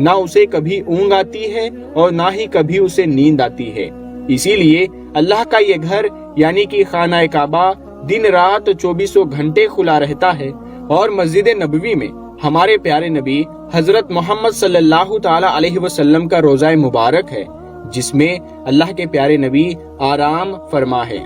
نہ اسے کبھی اونگ آتی ہے اور نہ ہی کبھی اسے نیند آتی ہے۔ اسی لیے اللہ کا یہ گھر یعنی کہ خانہ کعبہ دن رات 24 گھنٹے کھلا رہتا ہے، اور مسجد نبوی میں ہمارے پیارے نبی حضرت محمد صلی اللہ تعالی علیہ وسلم کا روضہ مبارک ہے، جس میں اللہ کے پیارے نبی آرام فرما ہے۔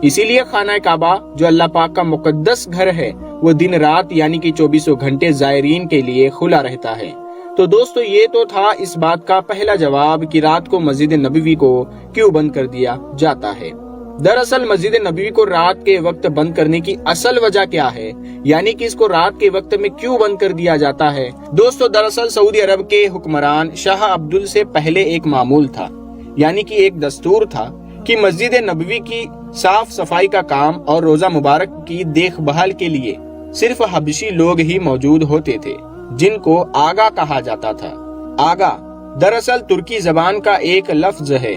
اسی لیے خانہ کعبہ جو اللہ پاک کا مقدس گھر ہے، وہ دن رات یعنی کہ 24 گھنٹے زائرین کے لیے کھلا رہتا ہے۔ تو دوستو، یہ تو تھا اس بات کا پہلا جواب کہ رات کو مسجد نبوی کو کیوں بند کر دیا جاتا ہے۔ دراصل مسجد نبوی کو رات کے وقت بند کرنے کی اصل وجہ کیا ہے، یعنی کہ اس کو رات کے وقت میں کیوں بند کر دیا جاتا ہے؟ دوستو، دراصل سعودی عرب کے حکمران شاہ عبدل سے پہلے ایک معمول تھا، یعنی کہ ایک دستور تھا کہ مسجد نبوی کی صاف صفائی کا کام اور روزہ مبارک کی دیکھ بھال کے لیے صرف حبشی لوگ ہی موجود ہوتے تھے، جن کو آگا کہا جاتا تھا۔ آگا دراصل ترکی زبان کا ایک لفظ ہے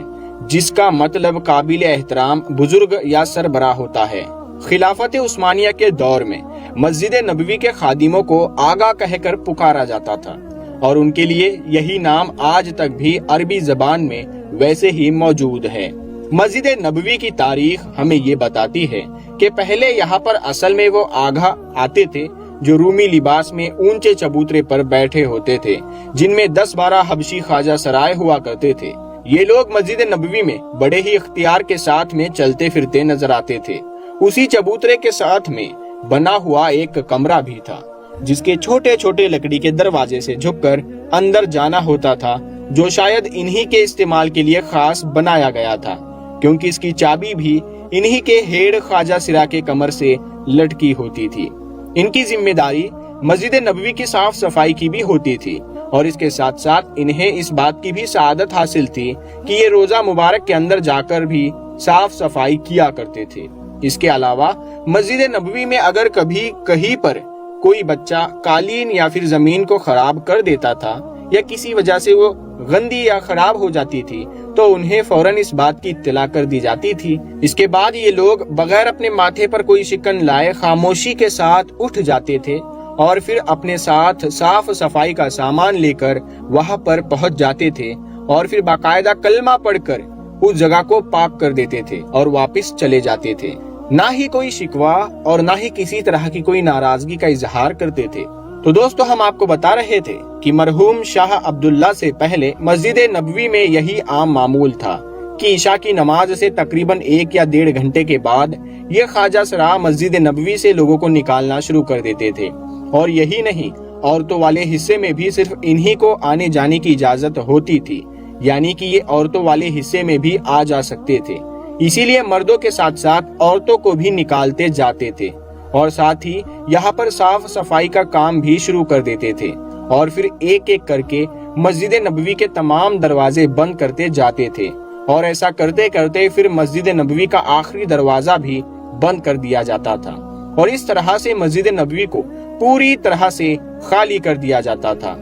جس کا مطلب قابل احترام، بزرگ یا سربراہ ہوتا ہے۔ خلافت عثمانیہ کے دور میں مسجد نبوی کے خادموں کو آگا کہہ کر پکارا جاتا تھا، اور ان کے لیے یہی نام آج تک بھی عربی زبان میں ویسے ہی موجود ہے۔ مسجد نبوی کی تاریخ ہمیں یہ بتاتی ہے کہ پہلے یہاں پر اصل میں وہ آگا آتے تھے جو رومی لباس میں اونچے چبوترے پر بیٹھے ہوتے تھے، جن میں 10-12 حبشی خواجہ سرائے ہوا کرتے تھے۔ یہ لوگ مسجد نبوی میں بڑے ہی اختیار کے ساتھ میں چلتے پھرتے نظر آتے تھے۔ اسی چبوترے کے ساتھ میں بنا ہوا ایک کمرہ بھی تھا، جس کے چھوٹے چھوٹے لکڑی کے دروازے سے جھک کر اندر جانا ہوتا تھا، جو شاید انہی کے استعمال کے لیے خاص بنایا گیا تھا، کیونکہ اس کی چابی بھی انہی کے ہیڈ خواجہ سرا کے کمر سے لٹکی ہوتی تھی۔ ان کی ذمہ داری مسجد نبوی کی صاف صفائی کی بھی ہوتی تھی، اور اس کے ساتھ ساتھ انہیں اس بات کی بھی سعادت حاصل تھی کہ یہ روزہ مبارک کے اندر جا کر بھی صاف صفائی کیا کرتے تھے۔ اس کے علاوہ مسجد نبوی میں اگر کبھی کہیں پر کوئی بچہ قالین یا پھر زمین کو خراب کر دیتا تھا، یا کسی وجہ سے وہ گندی یا خراب ہو جاتی تھی، تو انہیں فوراً اس بات کی اطلاع کر دی جاتی تھی۔ اس کے بعد یہ لوگ بغیر اپنے ماتھے پر کوئی شکن لائے خاموشی کے ساتھ اٹھ جاتے تھے، اور پھر اپنے ساتھ صاف صفائی کا سامان لے کر وہاں پر پہنچ جاتے تھے، اور پھر باقاعدہ کلمہ پڑھ کر اس جگہ کو پاک کر دیتے تھے اور واپس چلے جاتے تھے۔ نہ ہی کوئی شکوہ اور نہ ہی کسی طرح کی کوئی ناراضگی کا اظہار کرتے تھے۔ تو دوستو، ہم آپ کو بتا رہے تھے کہ مرحوم شاہ عبداللہ سے پہلے مسجد نبوی میں یہی عام معمول تھا کہ عشاء کی نماز سے تقریباً 1 یا 1.5 گھنٹے کے بعد یہ خواجہ سرا مسجد نبوی سے لوگوں کو نکالنا شروع کر دیتے تھے، اور یہی نہیں، عورتوں والے حصے میں بھی صرف انہی کو آنے جانے کی اجازت ہوتی تھی، یعنی کہ یہ عورتوں والے حصے میں بھی آ جا سکتے تھے۔ اسی لیے مردوں کے ساتھ ساتھ عورتوں کو بھی نکالتے جاتے تھے، اور ساتھ ہی یہاں پر صاف صفائی کا کام بھی شروع کر دیتے تھے، اور پھر ایک ایک کر کے مسجد نبوی کے تمام دروازے بند کرتے جاتے تھے، اور ایسا کرتے کرتے پھر مسجد نبوی کا آخری دروازہ بھی بند کر دیا جاتا تھا، اور اس طرح سے مسجد نبوی کو پوری طرح سے خالی کر دیا جاتا تھا۔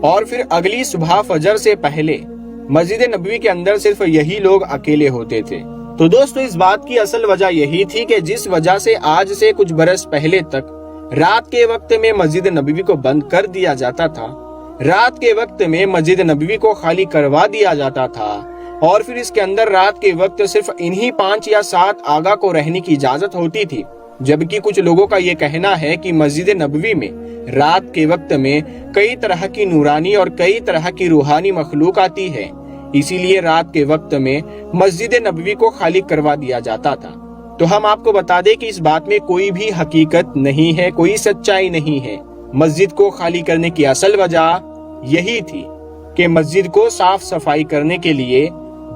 اور پھر اگلی صبح فجر سے پہلے مسجد نبوی کے اندر صرف یہی لوگ اکیلے ہوتے تھے۔ تو دوستو، اس بات کی اصل وجہ یہی تھی کہ جس وجہ سے آج سے کچھ برس پہلے تک رات کے وقت میں مسجد نبوی کو بند کر دیا جاتا تھا، رات کے وقت میں مسجد نبوی کو خالی کروا دیا جاتا تھا، اور پھر اس کے اندر رات کے وقت صرف انہی 5 یا 7 آگا کو رہنے کی اجازت ہوتی تھی، جبکہ کچھ لوگوں کا یہ کہنا ہے کہ مسجد نبوی میں رات کے وقت میں کئی طرح کی نورانی اور کئی طرح کی روحانی مخلوق آتی ہے، اسی لیے رات کے وقت میں مسجد نبوی کو خالی کروا دیا جاتا تھا۔ تو ہم آپ کو بتا دیں کہ اس بات میں کوئی بھی حقیقت نہیں ہے، کوئی سچائی نہیں ہے۔ مسجد کو خالی کرنے کی اصل وجہ یہی تھی کہ مسجد کو صاف صفائی کرنے کے لیے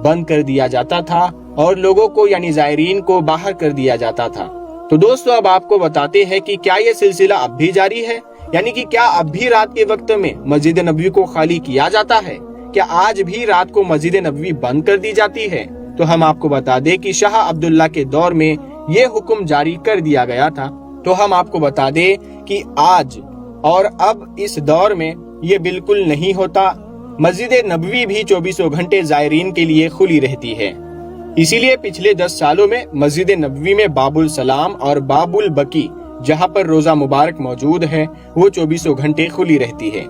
بند کر دیا جاتا تھا، اور لوگوں کو یعنی زائرین کو باہر کر دیا جاتا تھا۔ تو دوستو، اب آپ کو بتاتے ہیں کہ کیا یہ سلسلہ اب بھی جاری ہے، یعنی کہ کیا اب بھی رات کے وقت میں مسجد نبوی کو خالی کیا جاتا ہے؟ کیا آج بھی رات کو مسجد نبوی بند کر دی جاتی ہے؟ تو ہم آپ کو بتا دیں کہ شاہ عبداللہ کے دور میں یہ حکم جاری کر دیا گیا تھا۔ تو ہم آپ کو بتا دیں کہ آج اور اب اس دور میں یہ بالکل نہیں ہوتا۔ مسجد نبوی بھی 24 گھنٹے زائرین کے لیے کھلی رہتی ہے۔ اسی لیے پچھلے 10 سالوں میں مسجد نبوی میں باب السلام اور باب البقی، جہاں پر روزہ مبارک موجود ہے، وہ 24 گھنٹے کھلی رہتی ہے۔